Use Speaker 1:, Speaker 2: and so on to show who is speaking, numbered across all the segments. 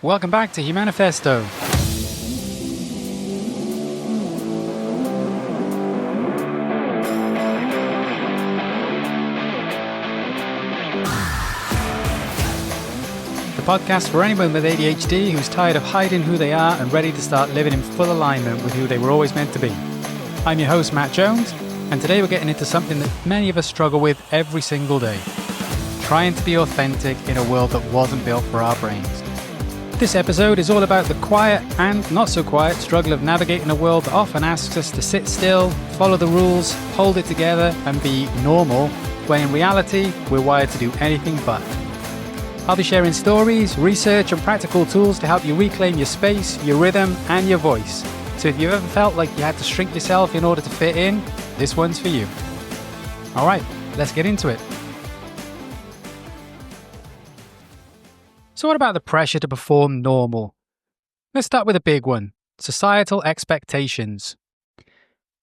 Speaker 1: Welcome back to Human-ifesto. The podcast for anyone with ADHD who's tired of hiding who they are and ready to start living in full alignment with who they were always meant to be. I'm your host, Matt Jones, and today we're getting into something that many of us struggle with every single day. Trying to be authentic in a world that wasn't built for our brains. This episode is all about the quiet and not so quiet struggle of navigating a world that often asks us to sit still, follow the rules, hold it together and be normal, when in reality we're wired to do anything but. I'll be sharing stories, research and practical tools to help you reclaim your space, your rhythm and your voice. So if you've ever felt like you had to shrink yourself in order to fit in, this one's for you. Alright, let's get into it. So what about the pressure to perform normal? Let's start with a big one, societal expectations.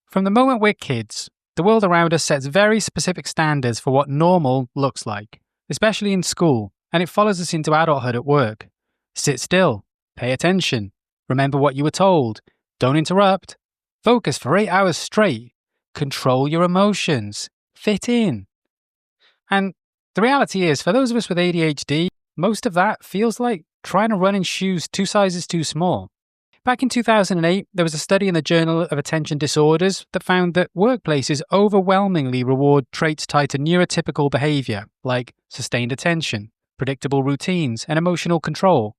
Speaker 1: From the moment we're kids, the world around us sets very specific standards for what normal looks like, especially in school, and it follows us into adulthood at work. Sit still, pay attention, remember what you were told, don't interrupt, focus for 8 hours straight, control your emotions, fit in. And the reality is, for those of us with ADHD, most of that feels like trying to run in shoes 2 sizes too small. Back in 2008, there was a study in the Journal of Attention Disorders that found that workplaces overwhelmingly reward traits tied to neurotypical behavior, like sustained attention, predictable routines, and emotional control.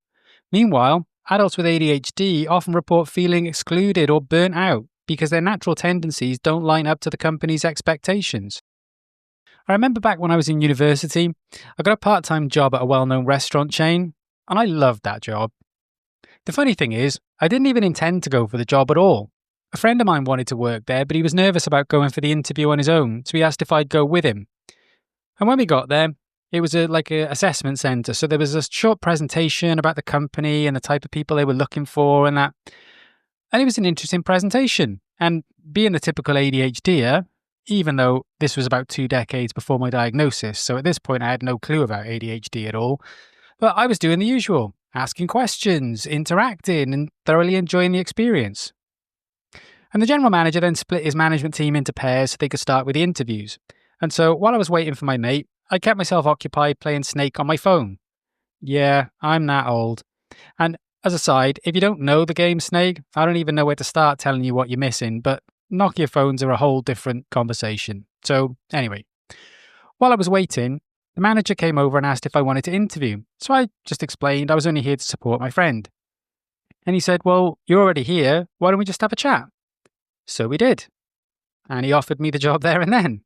Speaker 1: Meanwhile, adults with ADHD often report feeling excluded or burnt out because their natural tendencies don't line up to the company's expectations. I remember back when I was in university, I got a part-time job at a well-known restaurant chain, and I loved that job. The funny thing is, I didn't even intend to go for the job at all. A friend of mine wanted to work there, but he was nervous about going for the interview on his own, so he asked if I'd go with him. And when we got there, it was like an assessment centre, so there was a short presentation about the company and the type of people they were looking for and that. And it was an interesting presentation. And being the typical ADHDer, even though this was about 2 decades before my diagnosis, so at this point I had no clue about ADHD at all, but I was doing the usual, asking questions, interacting, and thoroughly enjoying the experience. And the general manager then split his management team into pairs so they could start with the interviews. And so while I was waiting for my mate, I kept myself occupied playing Snake on my phone. Yeah, I'm that old. And as a side, if you don't know the game Snake, I don't even know where to start telling you what you're missing, but Nokia phones are a whole different conversation. So anyway, while I was waiting, the manager came over and asked if I wanted to interview. So I just explained I was only here to support my friend. And he said, well, you're already here. Why don't we just have a chat? So we did. And he offered me the job there and then.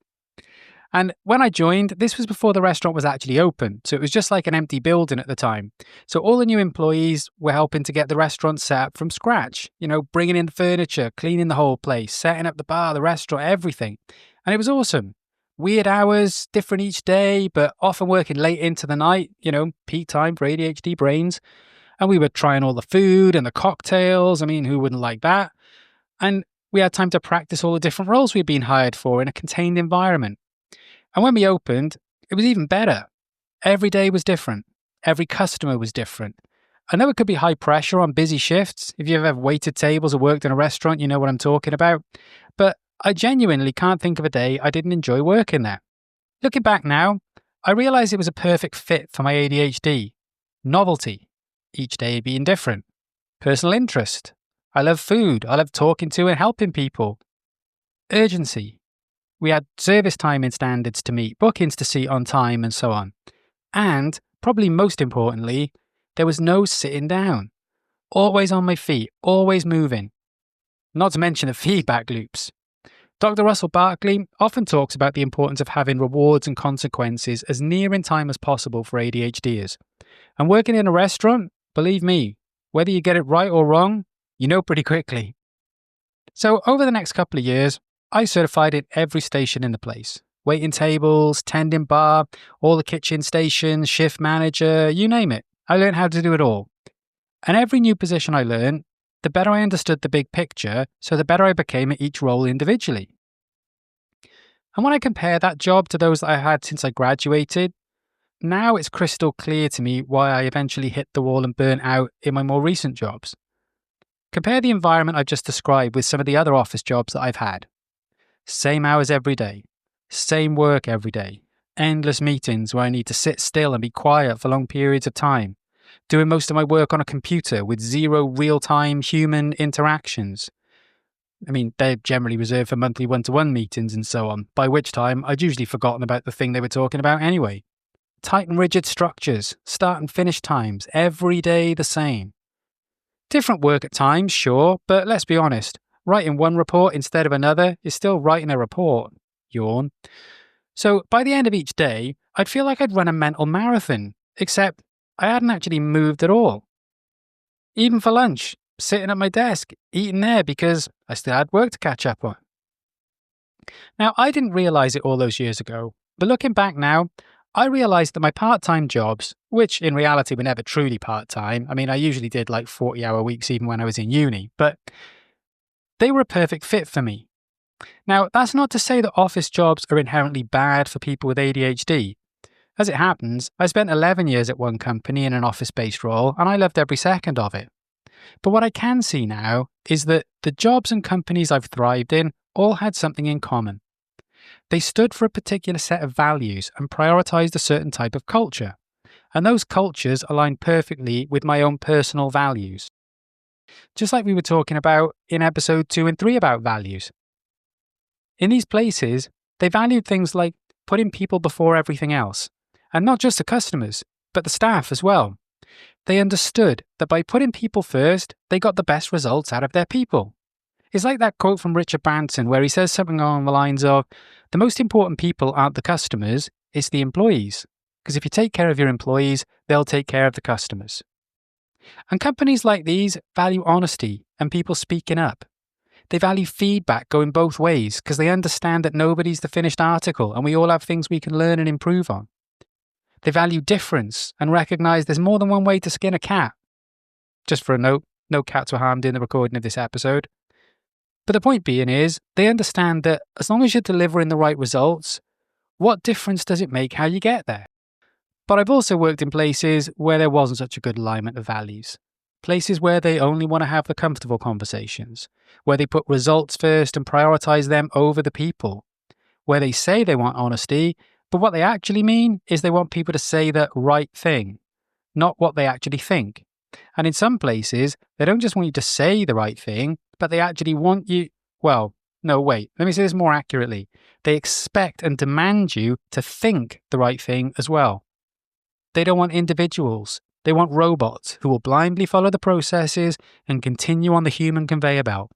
Speaker 1: And when I joined, this was before the restaurant was actually open. So it was just like an empty building at the time. So all the new employees were helping to get the restaurant set up from scratch. You know, bringing in the furniture, cleaning the whole place, setting up the bar, the restaurant, everything. And it was awesome. Weird hours, different each day, but often working late into the night, you know, peak time for ADHD brains. And we were trying all the food and the cocktails. I mean, who wouldn't like that? And we had time to practice all the different roles we'd been hired for in a contained environment. And when we opened, it was even better. Every day was different. Every customer was different. I know it could be high pressure on busy shifts. If you've ever waited tables or worked in a restaurant, you know what I'm talking about. But I genuinely can't think of a day I didn't enjoy working there. Looking back now, I realize it was a perfect fit for my ADHD. Novelty. Each day being different. Personal interest. I love food. I love talking to and helping people. Urgency. We had service timing standards to meet, bookings to see on time, and so on. And, probably most importantly, there was no sitting down. Always on my feet, always moving. Not to mention the feedback loops. Dr. Russell Barkley often talks about the importance of having rewards and consequences as near in time as possible for ADHDers. And working in a restaurant, believe me, whether you get it right or wrong, you know pretty quickly. So over the next couple of years, I certified in every station in the place. Waiting tables, tending bar, all the kitchen stations, shift manager, you name it. I learned how to do it all. And every new position I learned, the better I understood the big picture, so the better I became at each role individually. And when I compare that job to those that I had since I graduated, now it's crystal clear to me why I eventually hit the wall and burnt out in my more recent jobs. Compare the environment I've just described with some of the other office jobs that I've had. Same hours every day, same work every day, endless meetings where I need to sit still and be quiet for long periods of time, doing most of my work on a computer with zero real-time human interactions. I mean, they're generally reserved for monthly one-to-one meetings and so on, by which time I'd usually forgotten about the thing they were talking about anyway. Tight and rigid structures, start and finish times, every day the same. Different work at times, sure, but let's be honest, writing one report instead of another is still writing a report. Yawn. So by the end of each day, I'd feel like I'd run a mental marathon, except I hadn't actually moved at all. Even for lunch, sitting at my desk, eating there because I still had work to catch up on. Now, I didn't realise it all those years ago, but looking back now, I realised that my part-time jobs, which in reality were never truly part-time, I mean, I usually did like 40-hour weeks even when I was in uni, but they were a perfect fit for me. Now, that's not to say that office jobs are inherently bad for people with ADHD. As it happens, I spent 11 years at one company in an office-based role, and I loved every second of it. But what I can see now is that the jobs and companies I've thrived in all had something in common. They stood for a particular set of values and prioritised a certain type of culture, and those cultures aligned perfectly with my own personal values. Just like we were talking about in episode 2 and 3 about values. In these places, they valued things like putting people before everything else, and not just the customers, but the staff as well. They understood that by putting people first, they got the best results out of their people. It's like that quote from Richard Branson where he says something along the lines of, the most important people aren't the customers, it's the employees. Because if you take care of your employees, they'll take care of the customers. And companies like these value honesty and people speaking up. They value feedback going both ways because they understand that nobody's the finished article and we all have things we can learn and improve on. They value difference and recognise there's more than one way to skin a cat. Just for a note, no cats were harmed in the recording of this episode. But the point being is, they understand that as long as you're delivering the right results, what difference does it make how you get there? But I've also worked in places where there wasn't such a good alignment of values. Places where they only want to have the comfortable conversations, where they put results first and prioritise them over the people, where they say they want honesty, but what they actually mean is they want people to say the right thing, not what they actually think. And in some places, they don't just want you to say the right thing, but they actually want you, let me say this more accurately. They expect and demand you to think the right thing as well. They don't want individuals. They want robots who will blindly follow the processes and continue on the human conveyor belt.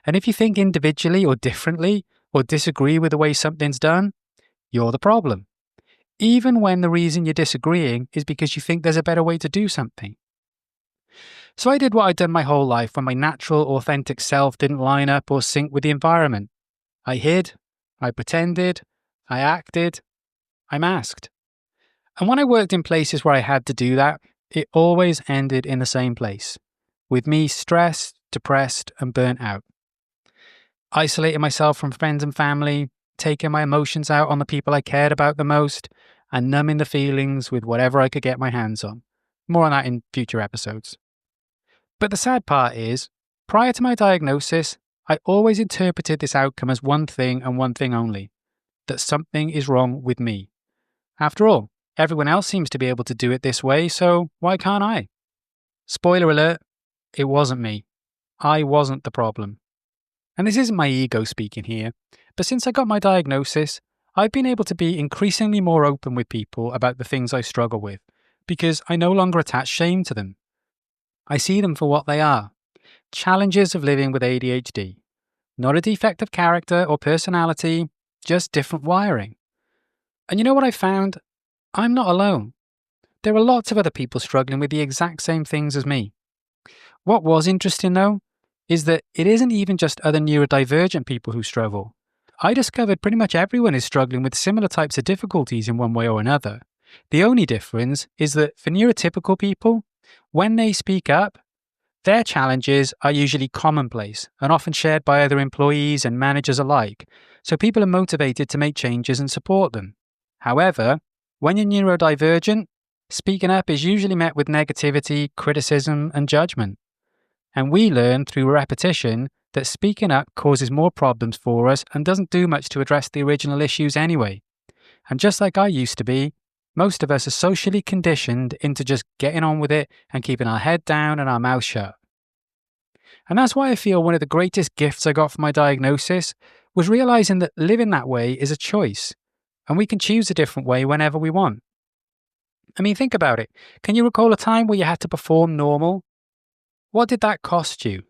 Speaker 1: And if you think individually or differently, or disagree with the way something's done, you're the problem. Even when the reason you're disagreeing is because you think there's a better way to do something. So I did what I'd done my whole life when my natural, authentic self didn't line up or sync with the environment. I hid, I pretended, I acted, I masked. And when I worked in places where I had to do that, it always ended in the same place, with me stressed, depressed, and burnt out. Isolating myself from friends and family, taking my emotions out on the people I cared about the most, and numbing the feelings with whatever I could get my hands on. More on that in future episodes. But the sad part is, prior to my diagnosis, I always interpreted this outcome as one thing and one thing only, that something is wrong with me. After all, everyone else seems to be able to do it this way, so why can't I? Spoiler alert, it wasn't me. I wasn't the problem. And this isn't my ego speaking here, but since I got my diagnosis, I've been able to be increasingly more open with people about the things I struggle with, because I no longer attach shame to them. I see them for what they are, challenges of living with ADHD. Not a defect of character or personality, just different wiring. And you know what I found? I'm not alone. There are lots of other people struggling with the exact same things as me. What was interesting though, is that it isn't even just other neurodivergent people who struggle. I discovered pretty much everyone is struggling with similar types of difficulties in one way or another. The only difference is that for neurotypical people, when they speak up, their challenges are usually commonplace and often shared by other employees and managers alike, so people are motivated to make changes and support them. However, When you're neurodivergent, speaking up is usually met with negativity, criticism, and judgment. And we learn through repetition that speaking up causes more problems for us and doesn't do much to address the original issues anyway. And just like I used to be, most of us are socially conditioned into just getting on with it and keeping our head down and our mouth shut. And that's why I feel one of the greatest gifts I got from my diagnosis was realizing that living that way is a choice, and we can choose a different way whenever we want. I mean, think about it. Can you recall a time where you had to perform normal? What did that cost you?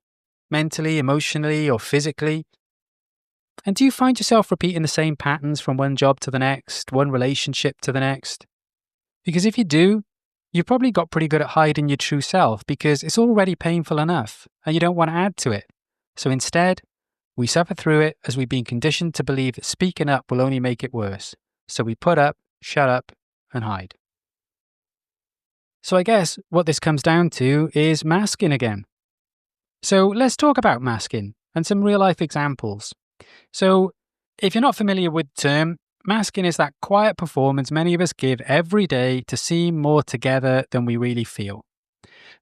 Speaker 1: Mentally, emotionally, or physically? And do you find yourself repeating the same patterns from one job to the next, one relationship to the next? Because if you do, you've probably got pretty good at hiding your true self because it's already painful enough and you don't want to add to it. So instead, we suffer through it as we've been conditioned to believe that speaking up will only make it worse. So we put up, shut up, and hide. So I guess what this comes down to is masking again. So let's talk about masking and some real life examples. So if you're not familiar with the term, masking is that quiet performance many of us give every day to seem more together than we really feel.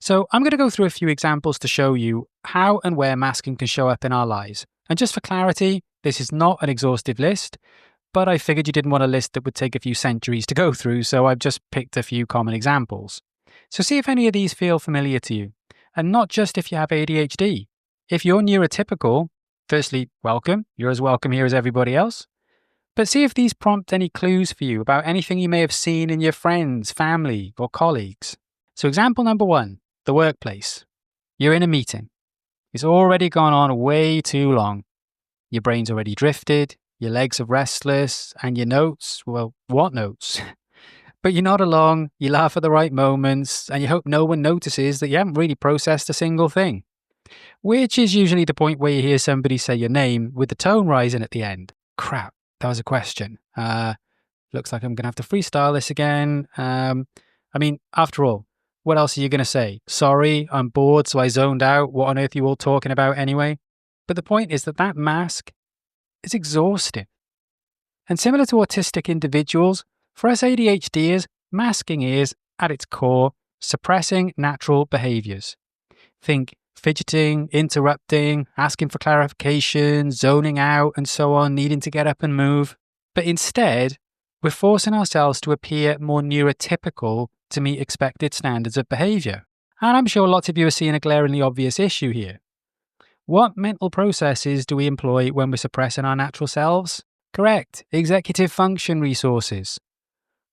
Speaker 1: So I'm going to go through a few examples to show you how and where masking can show up in our lives. And just for clarity, this is not an exhaustive list, but I figured you didn't want a list that would take a few centuries to go through, so I've just picked a few common examples. So see if any of these feel familiar to you. And not just if you have ADHD. If you're neurotypical, firstly, welcome. You're as welcome here as everybody else. But see if these prompt any clues for you about anything you may have seen in your friends, family, or colleagues. So example number 1, the workplace. You're in a meeting. It's already gone on way too long. Your brain's already drifted, your legs are restless, and your notes, well, what notes? But you're not along, you laugh at the right moments, and you hope no one notices that you haven't really processed a single thing. Which is usually the point where you hear somebody say your name with the tone rising at the end. Crap, that was a question. Looks like I'm going to have to freestyle this again. After all, what else are you going to say? Sorry, I'm bored, so I zoned out. What on earth are you all talking about anyway? But the point is that mask is exhausting. And similar to autistic individuals, for us ADHDers, masking is, at its core, suppressing natural behaviors. Think fidgeting, interrupting, asking for clarification, zoning out, and so on, needing to get up and move. But instead, we're forcing ourselves to appear more neurotypical to meet expected standards of behavior. And I'm sure lots of you are seeing a glaringly obvious issue here. What mental processes do we employ when we're suppressing our natural selves? Correct, executive function resources,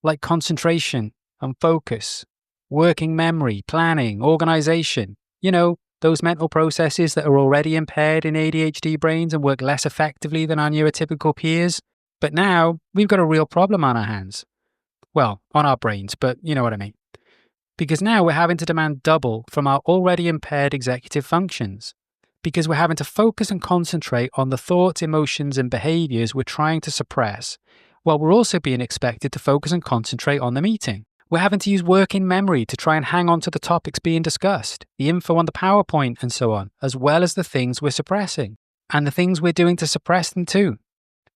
Speaker 1: like concentration and focus, working memory, planning, organization. You know, those mental processes that are already impaired in ADHD brains and work less effectively than our neurotypical peers. But now we've got a real problem on our hands. Well, on our brains, but you know what I mean. Because now we're having to demand double from our already impaired executive functions. Because we're having to focus and concentrate on the thoughts, emotions, and behaviors we're trying to suppress, while we're also being expected to focus and concentrate on the meeting. We're having to use working memory to try and hang on to the topics being discussed, the info on the PowerPoint and so on, as well as the things we're suppressing, and the things we're doing to suppress them too.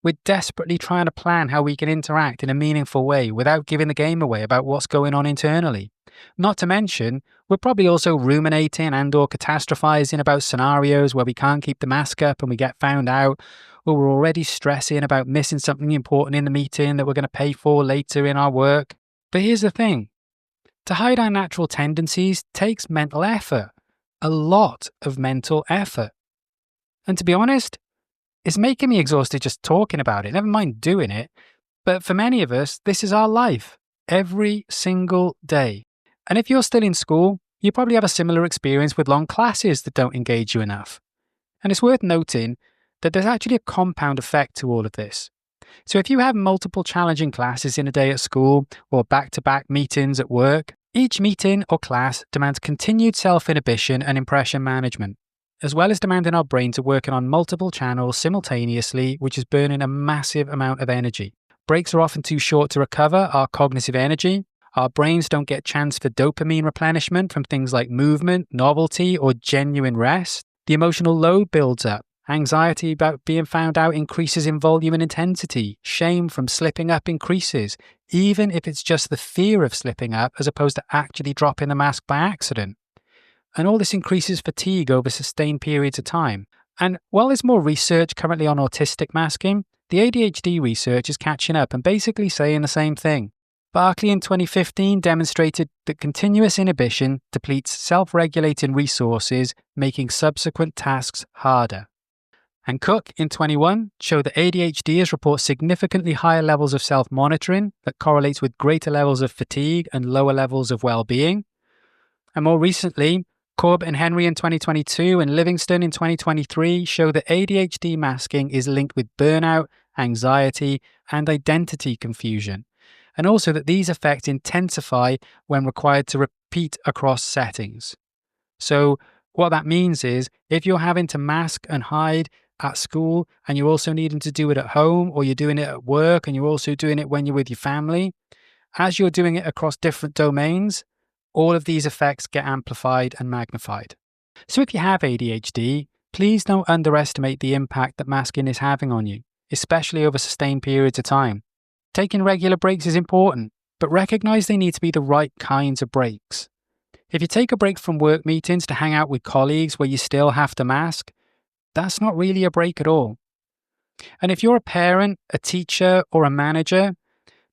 Speaker 1: We're desperately trying to plan how we can interact in a meaningful way without giving the game away about what's going on internally. Not to mention, we're probably also ruminating and/or catastrophizing about scenarios where we can't keep the mask up and we get found out, or we're already stressing about missing something important in the meeting that we're going to pay for later in our work. But here's the thing. To hide our natural tendencies takes mental effort. A lot of mental effort. And to be honest, it's making me exhausted just talking about it, never mind doing it. But for many of us, this is our life, every single day. And if you're still in school, you probably have a similar experience with long classes that don't engage you enough. And it's worth noting that there's actually a compound effect to all of this. So if you have multiple challenging classes in a day at school or back-to-back meetings at work, each meeting or class demands continued self-inhibition and impression management, as well as demanding our brain to work on multiple channels simultaneously, which is burning a massive amount of energy. Breaks are often too short to recover our cognitive energy. Our brains don't get chance for dopamine replenishment from things like movement, novelty, or genuine rest. The emotional load builds up, Anxiety about being found out increases in volume and intensity. Shame from slipping up increases, even if it's just the fear of slipping up as opposed to actually dropping the mask by accident. And all this increases fatigue over sustained periods of time. And while there's more research currently on autistic masking, the ADHD research is catching up and basically saying the same thing. Barkley in 2015 demonstrated that continuous inhibition depletes self-regulating resources, making subsequent tasks harder. And Cook in 21 showed that ADHDers report significantly higher levels of self-monitoring that correlates with greater levels of fatigue and lower levels of well-being. And more recently, Corbett and Henry in 2022 and Livingston in 2023 show that ADHD masking is linked with burnout, anxiety, and identity confusion, and also that these effects intensify when required to repeat across settings. So what that means is if you're having to mask and hide at school and you're also needing to do it at home, or you're doing it at work and you're also doing it when you're with your family, as you're doing it across different domains, all of these effects get amplified and magnified. So if you have ADHD, please don't underestimate the impact that masking is having on you, especially over sustained periods of time. Taking regular breaks is important, but recognize they need to be the right kinds of breaks. If you take a break from work meetings to hang out with colleagues where you still have to mask, that's not really a break at all. And if you're a parent, a teacher, or a manager,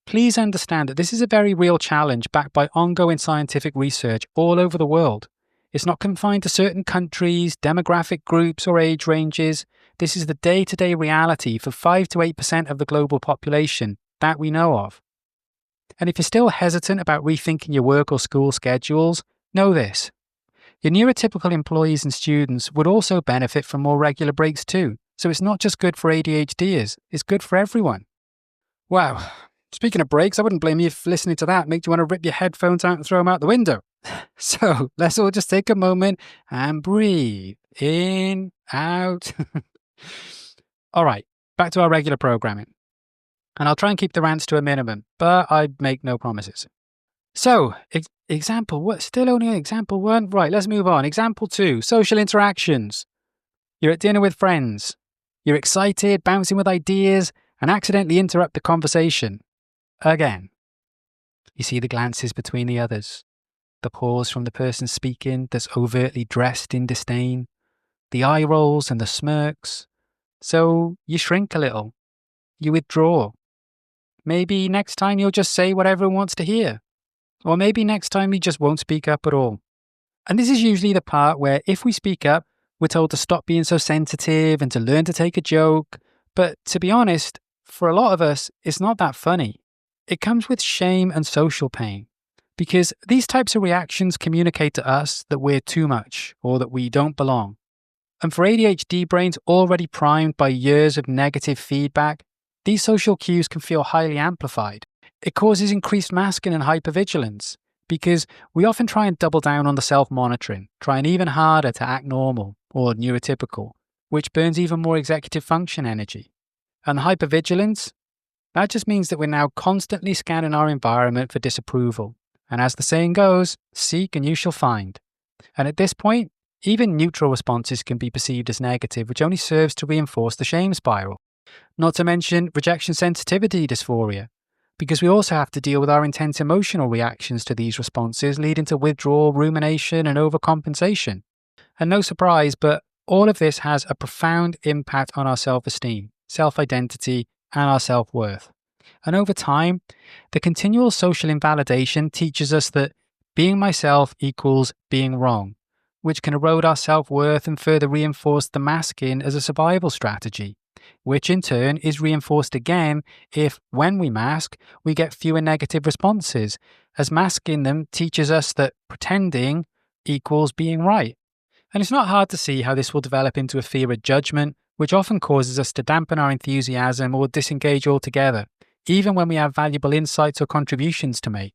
Speaker 1: please understand that this is a very real challenge backed by ongoing scientific research all over the world. It's not confined to certain countries, demographic groups, or age ranges. This is the day-to-day reality for 5 to 8% of the global population that we know of. And if you're still hesitant about rethinking your work or school schedules, know this. Your neurotypical employees and students would also benefit from more regular breaks too. So it's not just good for ADHDers, it's good for everyone. Wow. Speaking of breaks, I wouldn't blame you if listening to that makes you want to rip your headphones out and throw them out the window. So let's all just take a moment and breathe in, out. All right, back to our regular programming. And I'll try and keep the rants to a minimum, but I make no promises. So, example what? Still only example 1? Right, let's move on. Example 2, social interactions. You're at dinner with friends. You're excited, bouncing with ideas, and accidentally interrupt the conversation. Again. You see the glances between the others, the pause from the person speaking that's overtly dressed in disdain, the eye rolls and the smirks. So you shrink a little. You withdraw. Maybe next time you'll just say what everyone wants to hear. Or maybe next time you just won't speak up at all. And this is usually the part where if we speak up, we're told to stop being so sensitive and to learn to take a joke. But to be honest, for a lot of us, it's not that funny. It comes with shame and social pain, because these types of reactions communicate to us that we're too much or that we don't belong. And for ADHD brains already primed by years of negative feedback, these social cues can feel highly amplified. It causes increased masking and hypervigilance, because we often try and double down on the self-monitoring, trying even harder to act normal or neurotypical, which burns even more executive function energy. And the hypervigilance, that just means that we're now constantly scanning our environment for disapproval. And as the saying goes, seek and you shall find. And at this point, even neutral responses can be perceived as negative, which only serves to reinforce the shame spiral. Not to mention rejection sensitivity dysphoria, because we also have to deal with our intense emotional reactions to these responses, leading to withdrawal, rumination, and overcompensation. And no surprise, but all of this has a profound impact on our self-esteem, self-identity, and our self-worth. And over time, the continual social invalidation teaches us that being myself equals being wrong, which can erode our self-worth and further reinforce the masking as a survival strategy, which in turn is reinforced again if, when we mask, we get fewer negative responses, as masking them teaches us that pretending equals being right. And it's not hard to see how this will develop into a fear of judgment, which often causes us to dampen our enthusiasm or disengage altogether, even when we have valuable insights or contributions to make.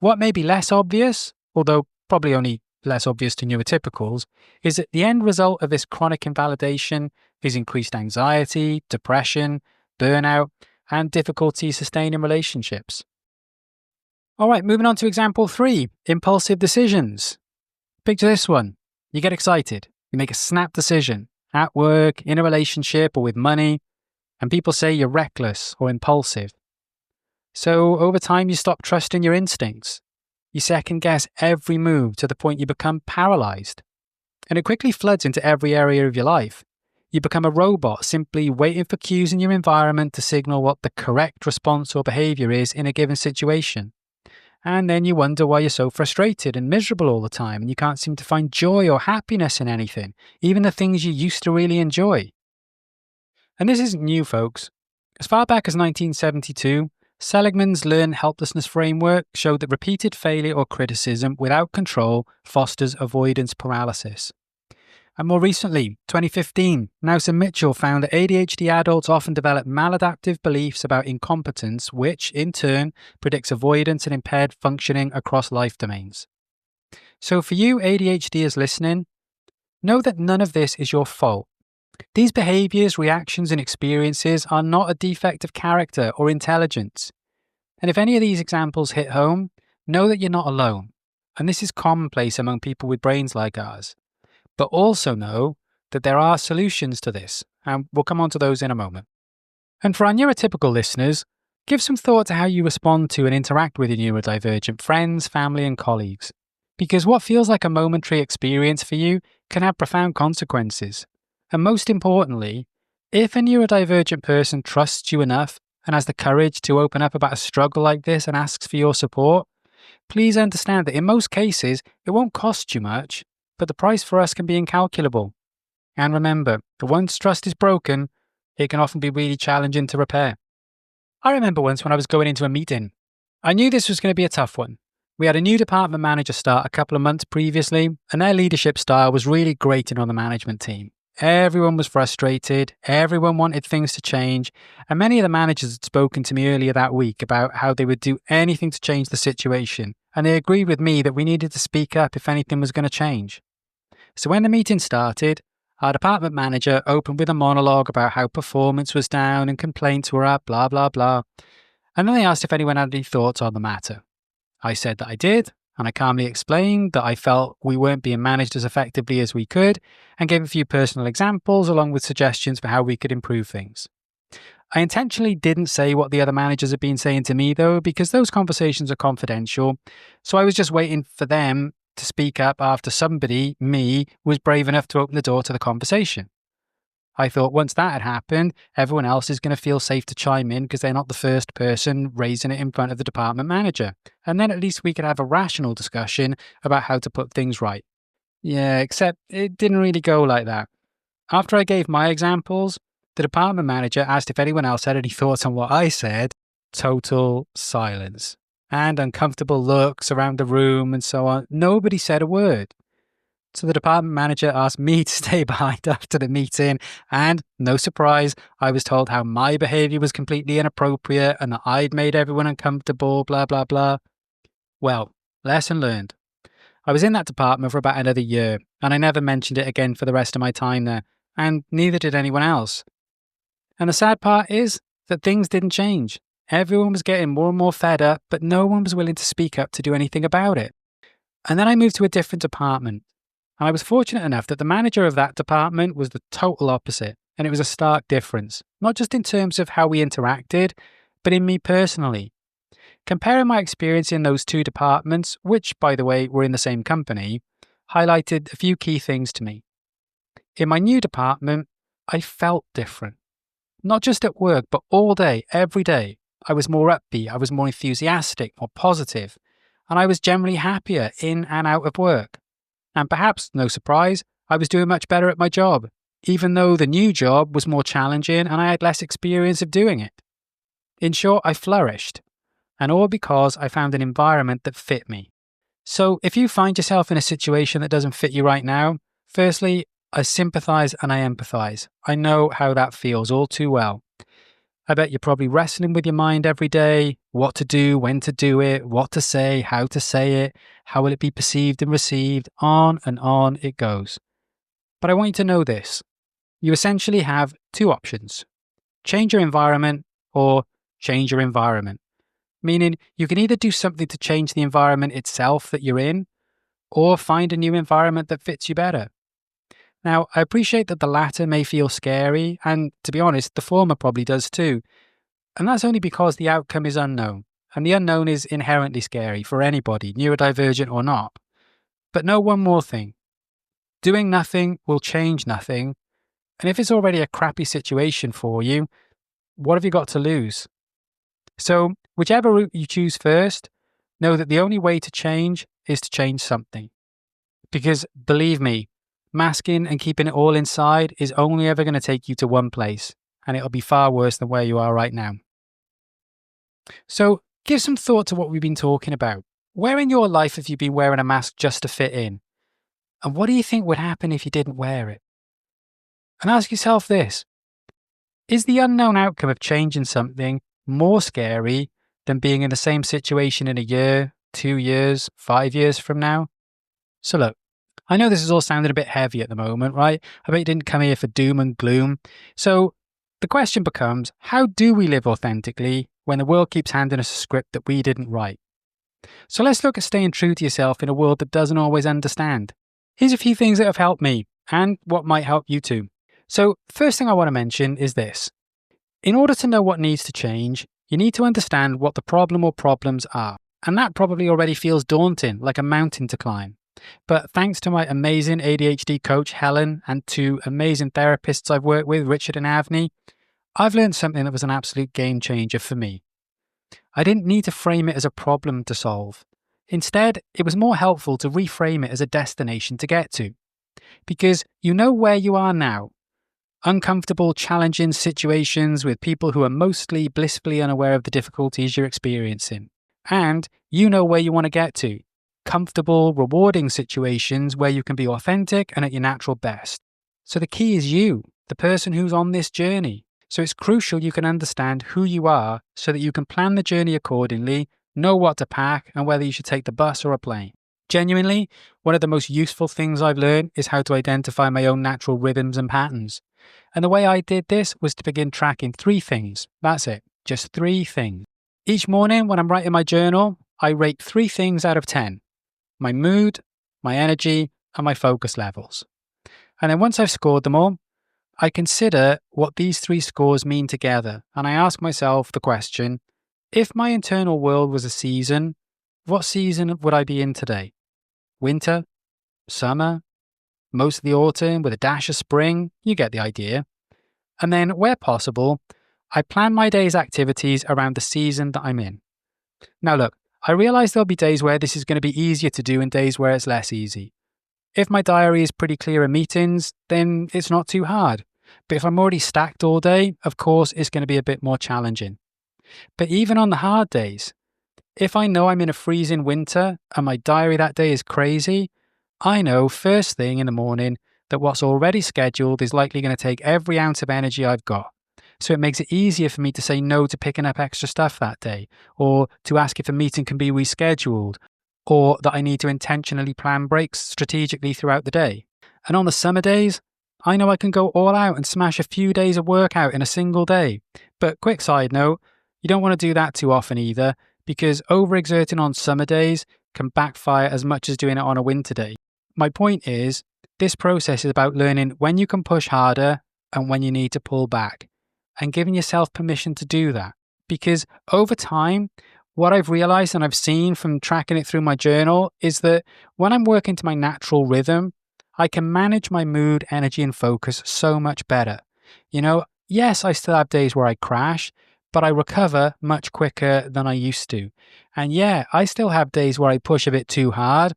Speaker 1: What may be less obvious, although probably only less obvious to neurotypicals, is that the end result of this chronic invalidation is increased anxiety, depression, burnout, and difficulty sustaining relationships. All right, moving on to example 3, impulsive decisions. Picture this one. You get excited. You make a snap decision. at work, in a relationship, or with money, and people say you're reckless or impulsive. So over time, you stop trusting your instincts. You second guess every move to the point you become paralyzed. And it quickly floods into every area of your life. You become a robot simply waiting for cues in your environment to signal what the correct response or behavior is in a given situation. And then you wonder why you're so frustrated and miserable all the time and you can't seem to find joy or happiness in anything, even the things you used to really enjoy. And this isn't new, folks. As far back as 1972, Seligman's Learned Helplessness framework showed that repeated failure or criticism without control fosters avoidance paralysis. And more recently, 2015, Nelson Mitchell found that ADHD adults often develop maladaptive beliefs about incompetence, which, in turn, predicts avoidance and impaired functioning across life domains. So for you ADHDers listening, know that none of this is your fault. These behaviors, reactions, and experiences are not a defect of character or intelligence. And if any of these examples hit home, know that you're not alone. And this is commonplace among people with brains like ours. But also know that there are solutions to this, and we'll come on to those in a moment. And for our neurotypical listeners, give some thought to how you respond to and interact with your neurodivergent friends, family, and colleagues. Because what feels like a momentary experience for you can have profound consequences. And most importantly, if a neurodivergent person trusts you enough and has the courage to open up about a struggle like this and asks for your support, please understand that in most cases, it won't cost you much, but the price for us can be incalculable. And remember, that once trust is broken, it can often be really challenging to repair. I remember once when I was going into a meeting. I knew this was going to be a tough one. We had a new department manager start a couple of months previously, and their leadership style was really grating on the management team. Everyone was frustrated, everyone wanted things to change, and many of the managers had spoken to me earlier that week about how they would do anything to change the situation, and they agreed with me that we needed to speak up if anything was going to change. So when the meeting started, our department manager opened with a monologue about how performance was down and complaints were up, blah, blah, blah. And then they asked if anyone had any thoughts on the matter. I said that I did, and I calmly explained that I felt we weren't being managed as effectively as we could, and gave a few personal examples along with suggestions for how we could improve things. I intentionally didn't say what the other managers had been saying to me though, because those conversations are confidential, so I was just waiting for them to speak up after somebody, me, was brave enough to open the door to the conversation. I thought once that had happened, everyone else is going to feel safe to chime in because they're not the first person raising it in front of the department manager. And then at least we could have a rational discussion about how to put things right. Yeah, except it didn't really go like that. After I gave my examples, the department manager asked if anyone else had any thoughts on what I said. Total silence. And uncomfortable looks around the room and so on. Nobody said a word. So the department manager asked me to stay behind after the meeting, and no surprise, I was told how my behaviour was completely inappropriate and that I'd made everyone uncomfortable, blah, blah, blah. Well, lesson learned. I was in that department for about another year, and I never mentioned it again for the rest of my time there, and neither did anyone else. And the sad part is that things didn't change. Everyone was getting more and more fed up, but no one was willing to speak up to do anything about it. And then I moved to a different department. And I was fortunate enough that the manager of that department was the total opposite. And it was a stark difference, not just in terms of how we interacted, but in me personally. Comparing my experience in those two departments, which, by the way, were in the same company, highlighted a few key things to me. In my new department, I felt different. Not just at work, but all day, every day. I was more upbeat, I was more enthusiastic, more positive, and I was generally happier in and out of work. And perhaps, no surprise, I was doing much better at my job, even though the new job was more challenging and I had less experience of doing it. In short, I flourished, and all because I found an environment that fit me. So if you find yourself in a situation that doesn't fit you right now, firstly, I sympathise and I empathise. I know how that feels all too well. I bet you're probably wrestling with your mind every day, what to do, when to do it, what to say, how to say it, how will it be perceived and received, on and on it goes. But I want you to know this. You essentially have two options. Change your environment or change your environment. Meaning you can either do something to change the environment itself that you're in, or find a new environment that fits you better. Now, I appreciate that the latter may feel scary, and to be honest, the former probably does too. And that's only because the outcome is unknown. And the unknown is inherently scary for anybody, neurodivergent or not. But know one more thing. Doing nothing will change nothing. And if it's already a crappy situation for you, what have you got to lose? So, whichever route you choose first, know that the only way to change is to change something. Because believe me, masking and keeping it all inside is only ever going to take you to one place, and it'll be far worse than where you are right now. So, give some thought to what we've been talking about. Where in your life have you been wearing a mask just to fit in? And what do you think would happen if you didn't wear it? And ask yourself this. Is the unknown outcome of changing something more scary than being in the same situation in a year, 2 years, 5 years from now? So look, I know this is all sounding a bit heavy at the moment, right? I bet you didn't come here for doom and gloom. So the question becomes, how do we live authentically when the world keeps handing us a script that we didn't write? So let's look at staying true to yourself in a world that doesn't always understand. Here's a few things that have helped me and what might help you too. So first thing I want to mention is this. In order to know what needs to change, you need to understand what the problem or problems are. And that probably already feels daunting, like a mountain to climb. But thanks to my amazing ADHD coach, Helen, and 2 amazing therapists I've worked with, Richard and Avni, I've learned something that was an absolute game changer for me. I didn't need to frame it as a problem to solve. Instead, it was more helpful to reframe it as a destination to get to. Because you know where you are now. Uncomfortable, challenging situations with people who are mostly blissfully unaware of the difficulties you're experiencing. And you know where you want to get to. Comfortable, rewarding situations where you can be authentic and at your natural best. So the key is you, the person who's on this journey. So it's crucial you can understand who you are so that you can plan the journey accordingly, know what to pack and whether you should take the bus or a plane. Genuinely, one of the most useful things I've learned is how to identify my own natural rhythms and patterns. And the way I did this was to begin tracking 3 things. That's it, just 3 things. Each morning when I'm writing my journal, I rate 3 things out of 10. My mood, my energy, and my focus levels. And then once I've scored them all, I consider what these 3 scores mean together. And I ask myself the question, if my internal world was a season, what season would I be in today? Winter? Summer? Most of the autumn with a dash of spring? You get the idea. And then, where possible, I plan my day's activities around the season that I'm in. Now look, I realise there'll be days where this is going to be easier to do and days where it's less easy. If my diary is pretty clear in meetings, then it's not too hard. But if I'm already stacked all day, of course, it's going to be a bit more challenging. But even on the hard days, if I know I'm in a freezing winter and my diary that day is crazy, I know first thing in the morning that what's already scheduled is likely going to take every ounce of energy I've got. So it makes it easier for me to say no to picking up extra stuff that day, or to ask if a meeting can be rescheduled, or that I need to intentionally plan breaks strategically throughout the day. And on the summer days, I know I can go all out and smash a few days of workout in a single day. But quick side note, you don't want to do that too often either, because overexerting on summer days can backfire as much as doing it on a winter day. My point is, this process is about learning when you can push harder and when you need to pull back, and giving yourself permission to do that. Because over time, what I've realized and I've seen from tracking it through my journal is that when I'm working to my natural rhythm, I can manage my mood, energy, and focus so much better. You know, yes, I still have days where I crash, but I recover much quicker than I used to. And yeah, I still have days where I push a bit too hard,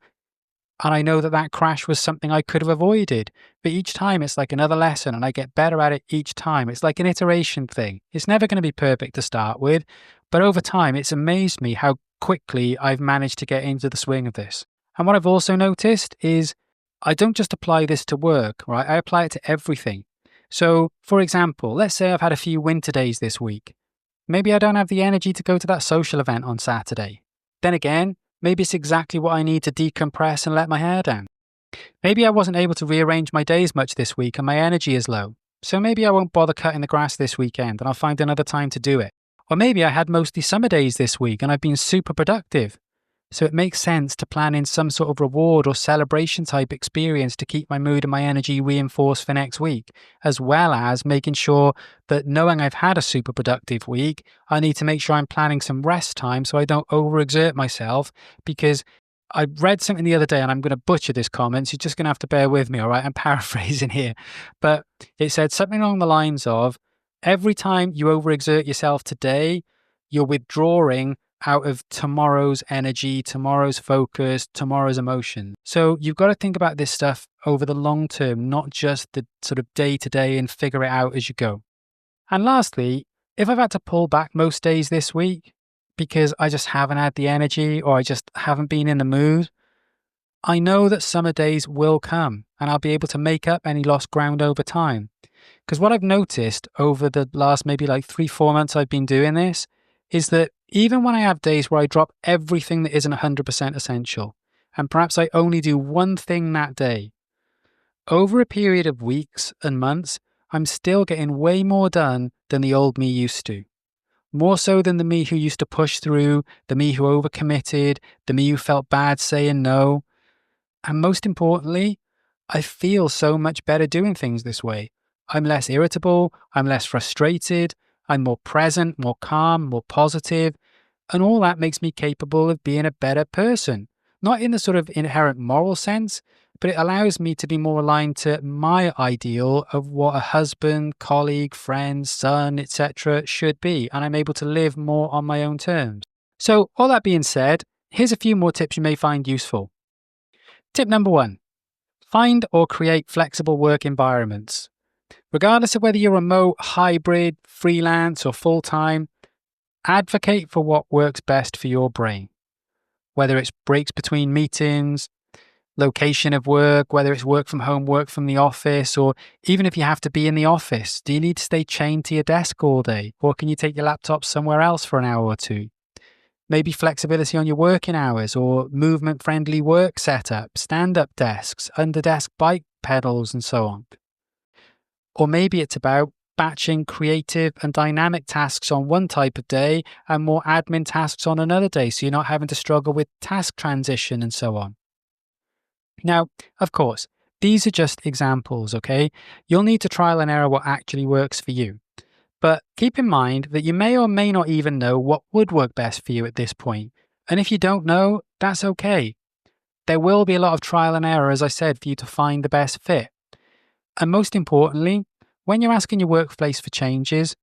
Speaker 1: and I know that that crash was something I could have avoided. But each time it's like another lesson and I get better at it each time. It's like an iteration thing. It's never going to be perfect to start with, but over time it's amazed me how quickly I've managed to get into the swing of this. And what I've also noticed is I don't just apply this to work, right? I apply it to everything. So, for example, let's say I've had a few winter days this week. Maybe I don't have the energy to go to that social event on Saturday. Then again, maybe it's exactly what I need to decompress and let my hair down. Maybe I wasn't able to rearrange my days much this week and my energy is low. So maybe I won't bother cutting the grass this weekend and I'll find another time to do it. Or maybe I had mostly summer days this week and I've been super productive. So it makes sense to plan in some sort of reward or celebration type experience to keep my mood and my energy reinforced for next week, as well as making sure that knowing I've had a super productive week, I need to make sure I'm planning some rest time so I don't overexert myself. Because I read something the other day, and I'm going to butcher this comment, so you're just going to have to bear with me, all right? I'm paraphrasing here. But it said something along the lines of, every time you overexert yourself today, you're withdrawing out of tomorrow's energy, tomorrow's focus, tomorrow's emotion. So you've got to think about this stuff over the long term, not just the sort of day to day and figure it out as you go. And lastly, if I've had to pull back most days this week because I just haven't had the energy or I just haven't been in the mood, I know that summer days will come and I'll be able to make up any lost ground over time. Because what I've noticed over the last maybe like 3-4 months I've been doing this is that even when I have days where I drop everything that isn't 100% essential, and perhaps I only do one thing that day, over a period of weeks and months, I'm still getting way more done than the old me used to. More so than the me who used to push through, the me who overcommitted, the me who felt bad saying no. And most importantly, I feel so much better doing things this way. I'm less irritable, I'm less frustrated, I'm more present, more calm, more positive, and all that makes me capable of being a better person. Not in the sort of inherent moral sense, but it allows me to be more aligned to my ideal of what a husband, colleague, friend, son, etc. should be, and I'm able to live more on my own terms. So all that being said, here's a few more tips you may find useful. Tip number 1, find or create flexible work environments. Regardless of whether you're remote, hybrid, freelance, or full-time, advocate for what works best for your brain. Whether it's breaks between meetings, location of work, whether it's work from home, work from the office, or even if you have to be in the office, do you need to stay chained to your desk all day? Or can you take your laptop somewhere else for an hour or two? Maybe flexibility on your working hours or movement-friendly work setup, stand-up desks, under-desk bike pedals, and so on. Or maybe it's about batching creative and dynamic tasks on one type of day and more admin tasks on another day, so you're not having to struggle with task transition and so on. Now, of course, these are just examples, okay? You'll need to trial and error what actually works for you. But keep in mind that you may or may not even know what would work best for you at this point. And if you don't know, that's okay. There will be a lot of trial and error, as I said, for you to find the best fit. And most importantly, when you're asking your workplace for changes,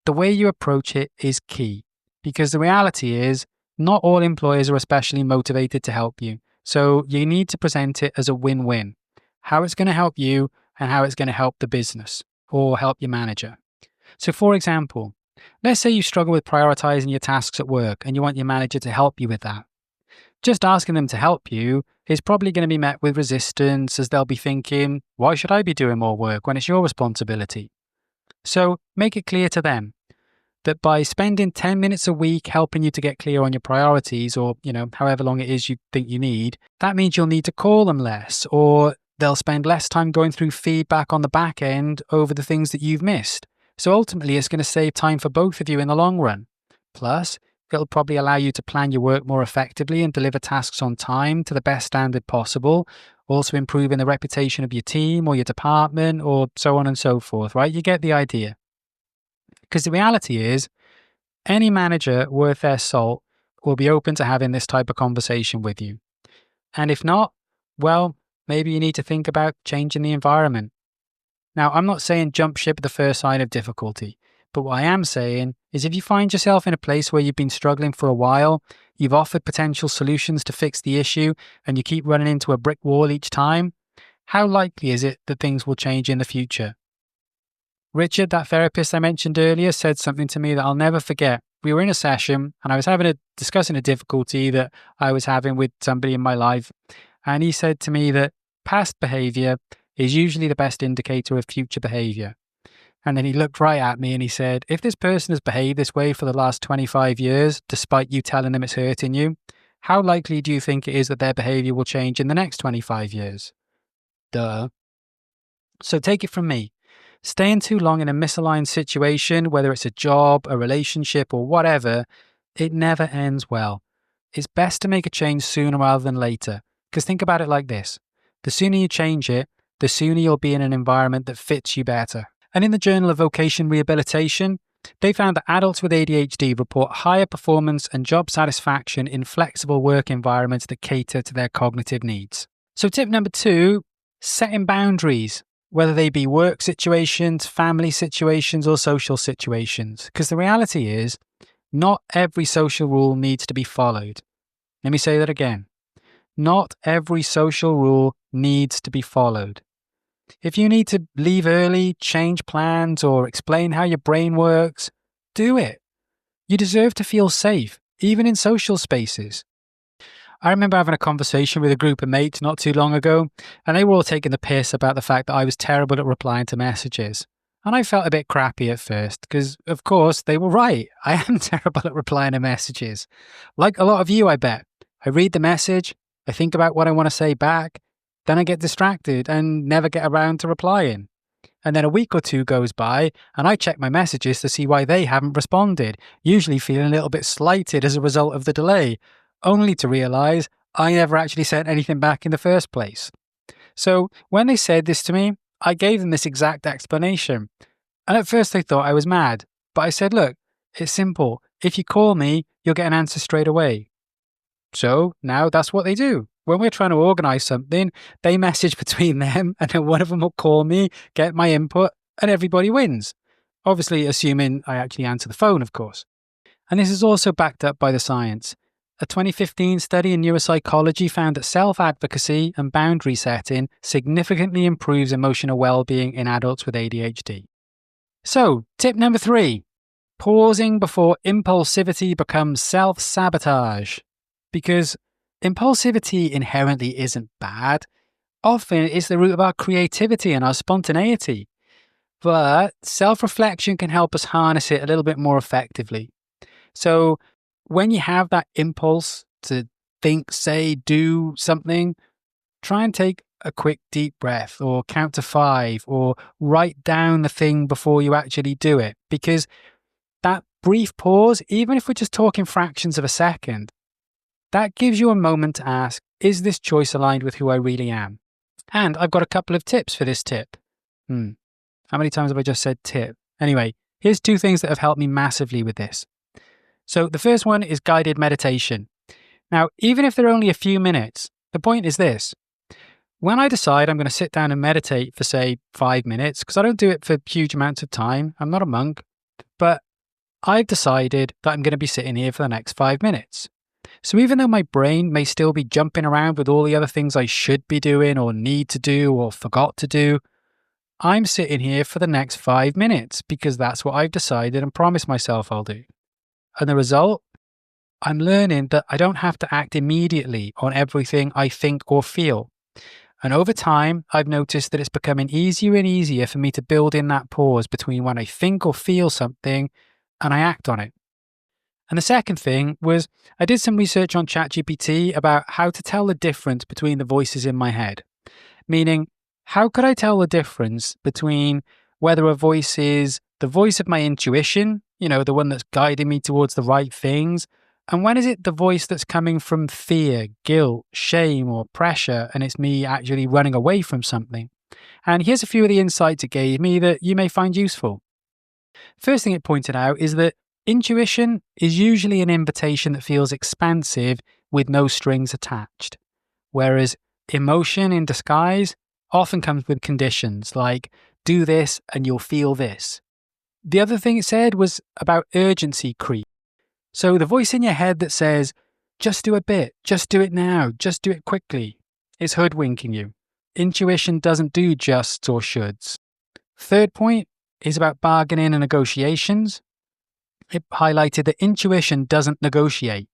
Speaker 1: the way you approach it is key. Because the reality is, not all employers are especially motivated to help you. So you need to present it as a win-win. How it's going to help you and how it's going to help the business or help your manager. So for example, let's say you struggle with prioritizing your tasks at work and you want your manager to help you with that. Just asking them to help you is probably going to be met with resistance, as they'll be thinking, why should I be doing more work when it's your responsibility? So make it clear to them that by spending 10 minutes a week helping you to get clear on your priorities, or, however long it is you think you need, that means you'll need to call them less, or they'll spend less time going through feedback on the back end over the things that you've missed. So ultimately, it's going to save time for both of you in the long run. Plus, it'll probably allow you to plan your work more effectively and deliver tasks on time to the best standard possible, also improving the reputation of your team or your department or so on and so forth, right? You get the idea. Because the reality is, any manager worth their salt will be open to having this type of conversation with you. And if not, well, maybe you need to think about changing the environment. Now, I'm not saying jump ship at the first sign of difficulty, but what I am saying is if you find yourself in a place where you've been struggling for a while, you've offered potential solutions to fix the issue, and you keep running into a brick wall each time, how likely is it that things will change in the future? Richard, that therapist I mentioned earlier, said something to me that I'll never forget. We were in a session and I was discussing a difficulty that I was having with somebody in my life. And he said to me that past behavior is usually the best indicator of future behavior. And then he looked right at me and he said, if this person has behaved this way for the last 25 years, despite you telling them it's hurting you, how likely do you think it is that their behavior will change in the next 25 years? Duh. So take it from me. Staying too long in a misaligned situation, whether it's a job, a relationship, or whatever, it never ends well. it's best to make a change sooner rather than later. Because think about it like this. The sooner you change it, the sooner you'll be in an environment that fits you better. And in the Journal of Vocation Rehabilitation, they found that adults with ADHD report higher performance and job satisfaction in flexible work environments that cater to their cognitive needs. So tip number 2, setting boundaries, whether they be work situations, family situations, or social situations. Because the reality is, not every social rule needs to be followed. Let me say that again. Not every social rule needs to be followed. If you need to leave early, change plans, or explain how your brain works, do it. You deserve to feel safe, even in social spaces. I remember having a conversation with a group of mates not too long ago, and they were all taking the piss about the fact that I was terrible at replying to messages. And I felt a bit crappy at first, because, of course, they were right. I am terrible at replying to messages. Like a lot of you, I bet. I read the message, I think about what I want to say back, then I get distracted and never get around to replying. And then a week or two goes by, and I check my messages to see why they haven't responded, usually feeling a little bit slighted as a result of the delay, only to realise I never actually sent anything back in the first place. So when they said this to me, I gave them this exact explanation. And at first they thought I was mad, but I said, look, it's simple. If you call me, you'll get an answer straight away. So now that's what they do. When we're trying to organise something, they message between them and then one of them will call me, get my input, and everybody wins. Obviously, assuming I actually answer the phone, of course. And this is also backed up by the science. A 2015 study in neuropsychology found that self-advocacy and boundary setting significantly improves emotional well-being in adults with ADHD. So, tip number 3, pausing before impulsivity becomes self-sabotage. Because impulsivity inherently isn't bad. Often it's the root of our creativity and our spontaneity. But self-reflection can help us harness it a little bit more effectively. So when you have that impulse to think, say, do something, try and take a quick deep breath or count to 5 or write down the thing before you actually do it. Because that brief pause, even if we're just talking fractions of a second, that gives you a moment to ask, is this choice aligned with who I really am? And I've got a couple of tips for this tip. How many times have I just said tip? Anyway, here's 2 things that have helped me massively with this. So the first one is guided meditation. Now, even if they're only a few minutes, the point is this. When I decide I'm going to sit down and meditate for, say, 5 minutes, because I don't do it for huge amounts of time, I'm not a monk, but I've decided that I'm going to be sitting here for the next 5 minutes. So even though my brain may still be jumping around with all the other things I should be doing or need to do or forgot to do, I'm sitting here for the next 5 minutes because that's what I've decided and promised myself I'll do. And the result? I'm learning that I don't have to act immediately on everything I think or feel. And over time, I've noticed that it's becoming easier and easier for me to build in that pause between when I think or feel something and I act on it. And the second thing was I did some research on ChatGPT about how to tell the difference between the voices in my head. Meaning, how could I tell the difference between whether a voice is the voice of my intuition, the one that's guiding me towards the right things, and when is it the voice that's coming from fear, guilt, shame, or pressure, and it's me actually running away from something? And here's a few of the insights it gave me that you may find useful. First thing it pointed out is that intuition is usually an invitation that feels expansive with no strings attached, whereas emotion in disguise often comes with conditions like, do this and you'll feel this. The other thing it said was about urgency creep. So the voice in your head that says, just do a bit, just do it now, just do it quickly, is hoodwinking you. Intuition doesn't do justs or shoulds. Third point is about bargaining and negotiations. It highlighted that intuition doesn't negotiate.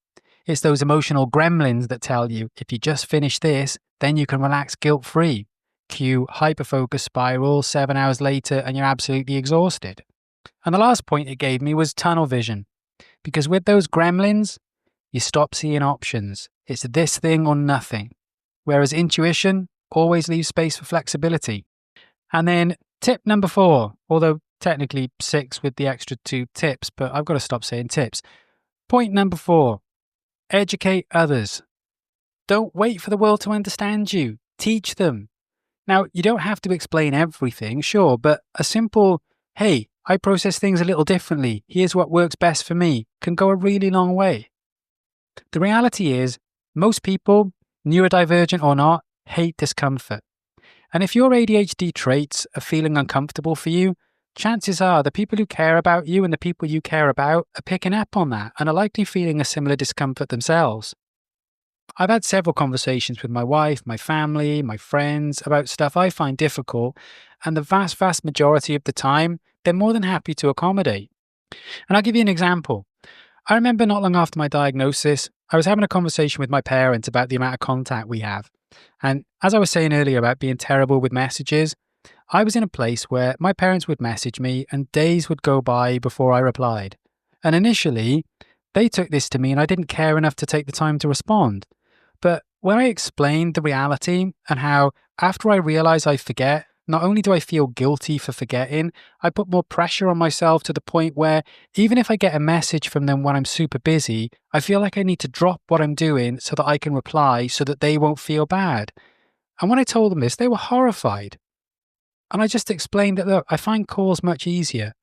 Speaker 1: It's those emotional gremlins that tell you, if you just finish this, then you can relax guilt-free. Cue hyperfocus spiral 7 hours later and you're absolutely exhausted. And the last point it gave me was tunnel vision. Because with those gremlins, you stop seeing options. It's this thing or nothing. Whereas intuition always leaves space for flexibility. And then tip number 4, although technically 6 with the extra 2 tips, but I've got to stop saying tips. Point number 4, Educate others. Don't wait for the world to understand you. Teach them. Now, you don't have to explain everything, sure, but a simple, hey, I process things a little differently. Here's what works best for me, can go a really long way. The reality is, most people, neurodivergent or not, hate discomfort. And if your ADHD traits are feeling uncomfortable for you, chances are the people who care about you and the people you care about are picking up on that and are likely feeling a similar discomfort themselves. I've had several conversations with my wife, my family, my friends about stuff I find difficult, and the vast majority of the time, they're more than happy to accommodate. And I'll give you an example. I remember not long after my diagnosis, I was having a conversation with my parents about the amount of contact we have. And as I was saying earlier about being terrible with messages, I was in a place where my parents would message me and days would go by before I replied. And initially, they took this to mean I didn't care enough to take the time to respond. But when I explained the reality and how after I realize I forget, not only do I feel guilty for forgetting, I put more pressure on myself to the point where even if I get a message from them when I'm super busy, I feel like I need to drop what I'm doing so that I can reply so that they won't feel bad. And when I told them this, they were horrified. And I just explained that, look, I find calls much easier,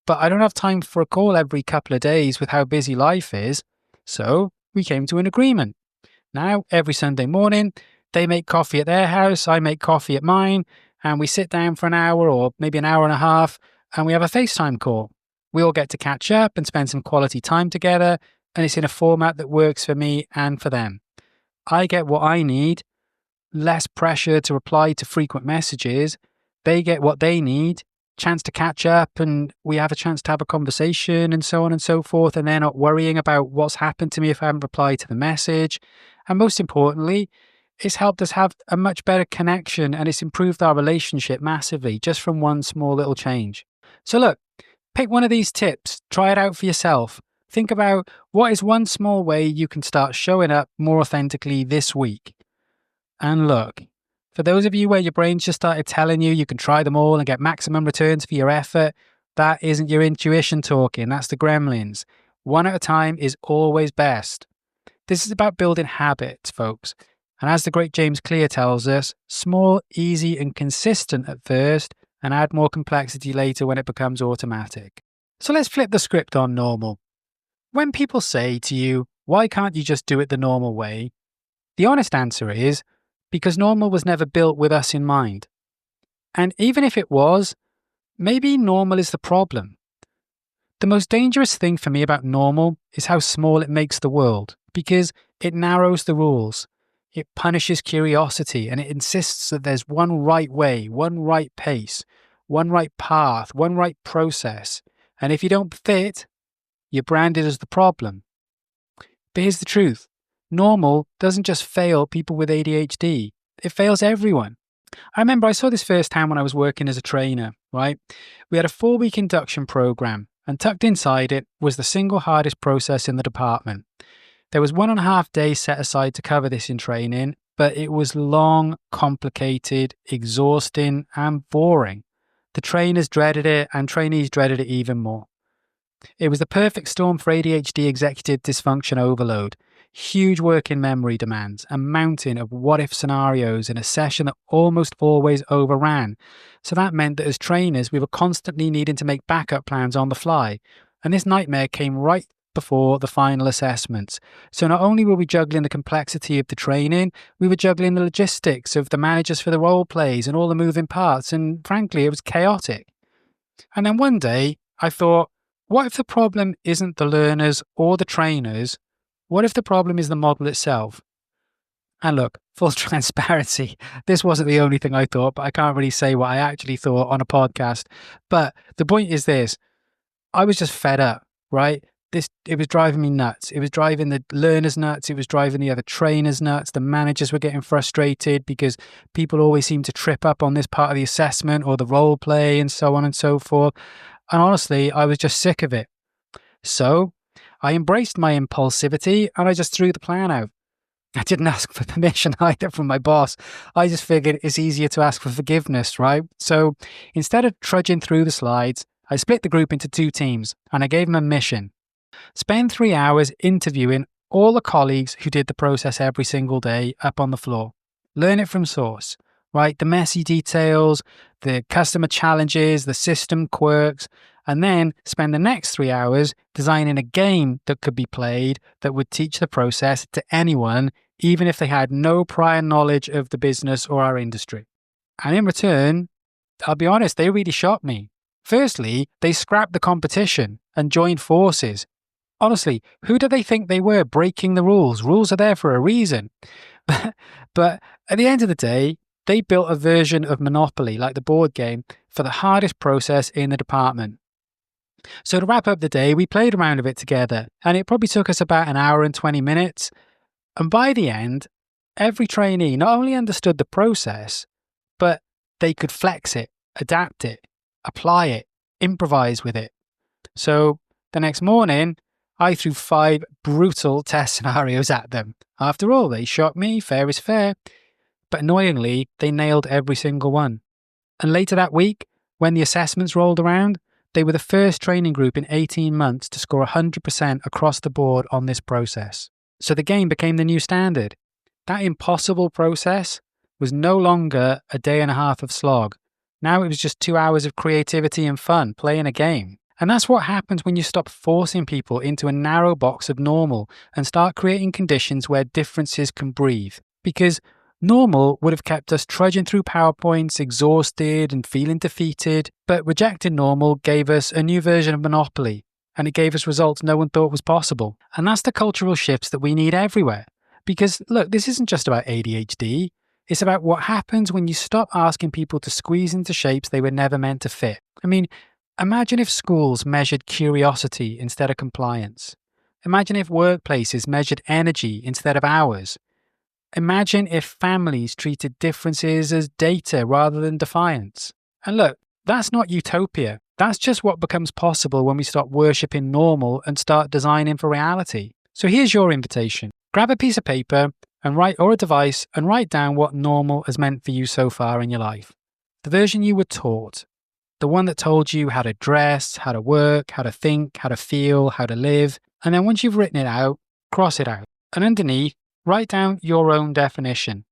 Speaker 1: but I don't have time for a call every couple of days with how busy life is. So we came to an agreement. Now, every Sunday morning, they make coffee at their house, I make coffee at mine, and we sit down for an hour or maybe an hour and a half, and we have a FaceTime call. We all get to catch up and spend some quality time together, and it's in a format that works for me and for them. I get what I need, less pressure to reply to frequent messages. They get what they need, chance to catch up, and we have a chance to have a conversation and so on and so forth, and they're not worrying about what's happened to me if I haven't replied to the message. And most importantly, it's helped us have a much better connection and it's improved our relationship massively just from one small little change. So look, pick one of these tips, try it out for yourself. Think about what is one small way you can start showing up more authentically this week. And look, for those of you where your brain's just started telling you you can try them all and get maximum returns for your effort, that isn't your intuition talking, that's the gremlins. One at a time is always best. This is about building habits, folks. And as the great James Clear tells us, small, easy, and consistent at first, and add more complexity later when it becomes automatic. So let's flip the script on normal. When people say to you, why can't you just do it the normal way? The honest answer is, because normal was never built with us in mind. And even if it was, maybe normal is the problem. The most dangerous thing for me about normal is how small it makes the world, because it narrows the rules. It punishes curiosity and it insists that there's one right way, one right pace, one right path, one right process. And if you don't fit, you're branded as the problem. But here's the truth. Normal doesn't just fail people with ADHD. It fails everyone. I remember I saw this firsthand when I was working as a trainer, right? We had a 4-week induction program and tucked inside it was the single hardest process in the department. There was 1.5 days set aside to cover this in training, but it was long, complicated, exhausting, and boring. The trainers dreaded it, and trainees dreaded it even more. It was the perfect storm for ADHD executive dysfunction overload. Huge working memory demands, a mountain of what-if scenarios in a session that almost always overran. So that meant that as trainers, we were constantly needing to make backup plans on the fly. And this nightmare came right before the final assessments. So not only were we juggling the complexity of the training, we were juggling the logistics of the managers for the role plays and all the moving parts, and frankly, it was chaotic. And then one day, I thought, what if the problem isn't the learners or the trainers? What if the problem is the model itself? And look, full transparency, this wasn't the only thing I thought, but I can't really say what I actually thought on a podcast. But the point is this, I was just fed up, right? It was driving me nuts. It was driving the learners nuts. It was driving the other trainers nuts. The managers were getting frustrated because people always seem to trip up on this part of the assessment or the role play and so on and so forth. And honestly, I was just sick of it. So I embraced my impulsivity and I just threw the plan out. I didn't ask for permission either from my boss. I just figured it's easier to ask for forgiveness, right? So instead of trudging through the slides, I split the group into 2 teams and I gave them a mission. Spend 3 hours interviewing all the colleagues who did the process every single day up on the floor. Learn it from source, right? The messy details, the customer challenges, the system quirks, and then spend the next 3 hours designing a game that could be played that would teach the process to anyone, even if they had no prior knowledge of the business or our industry. And in return, I'll be honest, they really shocked me. Firstly, they scrapped the competition and joined forces. Honestly, who do they think they were breaking the rules? Rules are there for a reason. But at the end of the day, they built a version of Monopoly, like the board game, for the hardest process in the department. So to wrap up the day, we played around a bit together, and it probably took us about an hour and 20 minutes. And by the end, every trainee not only understood the process, but they could flex it, adapt it, apply it, improvise with it. So the next morning, I threw 5 brutal test scenarios at them. After all, they shocked me, fair is fair. But annoyingly, they nailed every single one. And later that week, when the assessments rolled around, they were the first training group in 18 months to score 100% across the board on this process. So the game became the new standard. That impossible process was no longer a day and a half of slog. Now it was just 2 hours of creativity and fun, playing a game. And that's what happens when you stop forcing people into a narrow box of normal and start creating conditions where differences can breathe. Because normal would have kept us trudging through PowerPoints, exhausted and feeling defeated, but rejecting normal gave us a new version of Monopoly, and it gave us results no one thought was possible. And that's the cultural shifts that we need everywhere. Because look, this isn't just about ADHD, it's about what happens when you stop asking people to squeeze into shapes they were never meant to fit. I mean, imagine if schools measured curiosity instead of compliance. Imagine if workplaces measured energy instead of hours. Imagine if families treated differences as data rather than defiance. And look, that's not utopia. That's just what becomes possible when we stop worshipping normal and start designing for reality. So here's your invitation. Grab a piece of paper and or a device and write down what normal has meant for you so far in your life. The version you were taught. The one that told you how to dress, how to work, how to think, how to feel, how to live. And then once you've written it out, cross it out. And underneath, write down your own definition,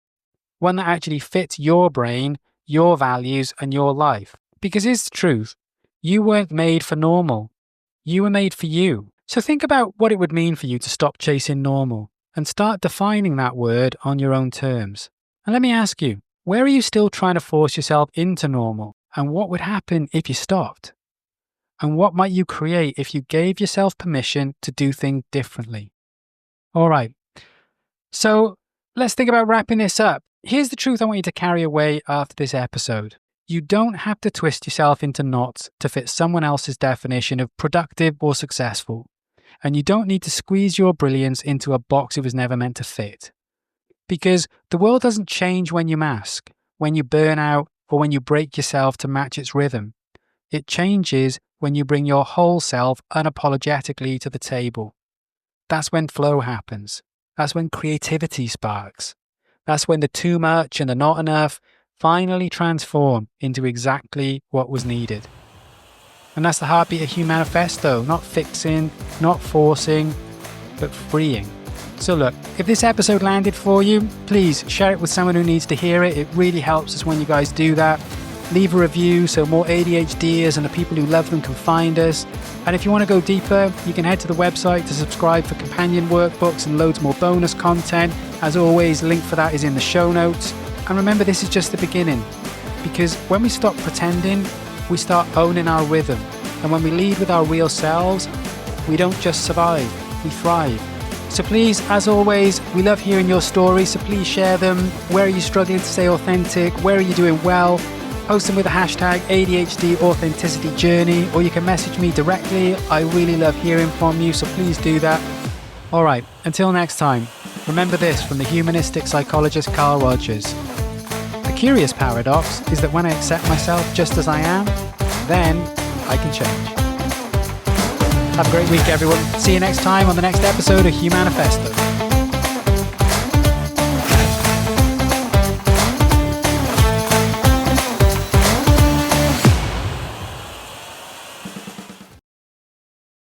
Speaker 1: one that actually fits your brain, your values, and your life. Because here's the truth, you weren't made for normal. You were made for you. So think about what it would mean for you to stop chasing normal and start defining that word on your own terms. And let me ask you, where are you still trying to force yourself into normal? And what would happen if you stopped? And what might you create if you gave yourself permission to do things differently? All right. So let's think about wrapping this up. Here's the truth I want you to carry away after this episode. You don't have to twist yourself into knots to fit someone else's definition of productive or successful. And you don't need to squeeze your brilliance into a box it was never meant to fit. Because the world doesn't change when you mask, when you burn out, or when you break yourself to match its rhythm. It changes when you bring your whole self unapologetically to the table. That's when flow happens. That's when creativity sparks. That's when the too much and the not enough finally transform into exactly what was needed. And that's the heartbeat of Human-ifesto, not fixing, not forcing, but freeing. So look, if this episode landed for you, please share it with someone who needs to hear it. It really helps us when you guys do that. Leave a review so more ADHDers and the people who love them can find us. And if you want to go deeper, you can head to the website to subscribe for companion workbooks and loads more bonus content. As always, link for that is in the show notes. And remember, this is just the beginning. Because when we stop pretending, we start owning our rhythm. And when we lead with our real selves, we don't just survive, we thrive. So please, as always, we love hearing your stories, so please share them. Where are you struggling to stay authentic? Where are you doing well? Post them with the hashtag ADHD Authenticity Journey, or you can message me directly. I really love hearing from you, so please do that. All right, until next time, remember this from the humanistic psychologist Carl Rogers. The curious paradox is that when I accept myself just as I am, then I can change. Have a great week, everyone. See you next time on the next episode of Human-ifesto.